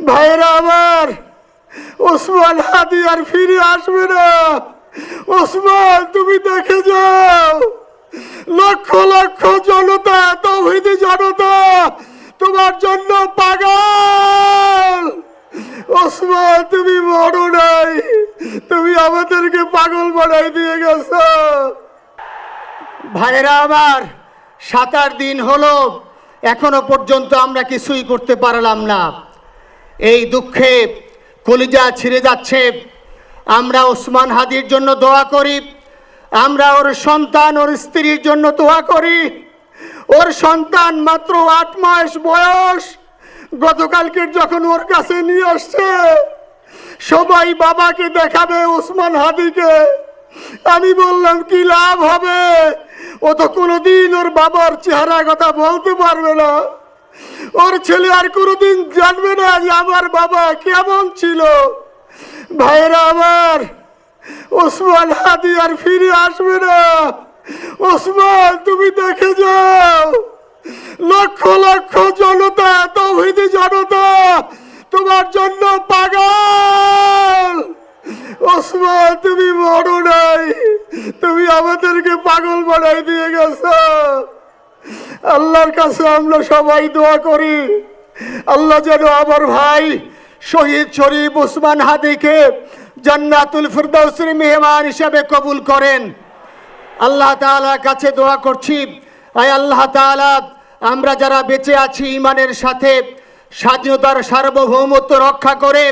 ভাইরা আমার, ওসমান হাদি আর ফিরে আসবে না। ওসমান, তুমি দেখে যাও, লক্ষ লক্ষ জনতা, তাওহীদি জনতা তোমার জন্য পাগল। ওসমান, তুমি মরো নাই, তুমি আমাদেরকে পাগল বানাই দিয়ে গেছো। ভাইরা আমার, 7-8 দিন হলো, এখনো পর্যন্ত আমরা কিছুই করতে পারলাম না। এই দুঃখে কলিজা ছিঁড়ে যাচ্ছে। আমরা ওসমান হাদির জন্য দোয়া করি, আমরা ওর সন্তান, ওর স্ত্রীর জন্য দোয়া করি। ওর সন্তান মাত্র 8 মাস বয়স। গতকালকে যখন ওর কাছে নিয়ে আসছে, সবাই বাবাকে দেখাবে ওসমান হাদিকে। আমি বললাম, কি লাভ হবে? ও তো কোনোদিন ওর বাবার চেহারা কথা বলতে পারবে না। ওর ছেলে আর কোনোদিন জানবে না যে আমার বাবা কেমন ছিল। ভাইরা আমার, ওসমান হাদি আর ফিরে আসবে না। ওসমান, তুমি দেখে যাও, লক্ষ লক্ষ জনতা, তাওহীদি জনতা তোমার জন্য পাগল। ওসমান, তুমি মরো নাই, তুমি আমাদেরকে পাগল বানাই দিয়ে গেছো। আল্লাহর কাছে আমরা সবাই দোয়া করি, আল্লাহ যেন আমার ভাই শহীদ শরীফ ওসমান হাদিকে জান্নাতুল ফিরদাউসের মেহমান হিসাবে কবুল করেন। আল্লাহ তাআলার কাছে দোয়া করছি, আয় আল্লাহ তাআলা, আমরা যারা বেঁচে আছি ঈমানের সাথে, স্বাধীনতার সার্বভৌমত্ব রক্ষা করে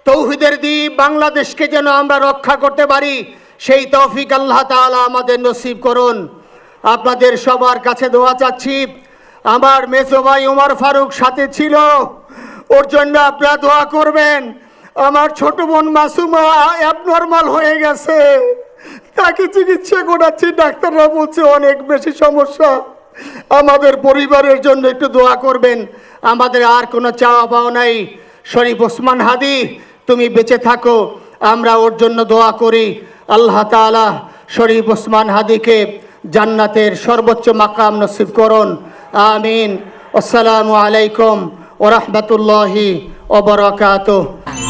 তৌহিদের দ্বীপ বাংলাদেশকে যেন আমরা রক্ষা করতে পারি, সেই তৌফিক আল্লাহ তাআলা আমাদের নসিব করুন। আপনাদের সবার কাছে দোয়া চাচ্ছি। আমার মেজো ভাই ওমর ফারুক সাথে ছিল, ওর জন্য আপনারা দোয়া করবেন। আমার ছোট বোন মাসুমা অ্যাবনর্মাল হয়ে গেছে, তাকে চিকিৎসা করাচ্ছি, ডাক্তাররা বলছে অনেক বেশি সমস্যা। আমাদের পরিবারের জন্য একটু দোয়া করবেন। আমাদের আর কোনো চাওয়া পাওয়া নাই। শরীফ ওসমান হাদি, তুমি বেঁচে থাকো, আমরা ওর জন্য দোয়া করি। আল্লাহ তাআলা শরীফ ওসমান হাদিকে জান্নাতের সর্বোচ্চ মাকাম নসিব করুন। আমিন। আসসালামু আলাইকুম ওয়া রাহমাতুল্লাহি ওয়া বারাকাতুহু।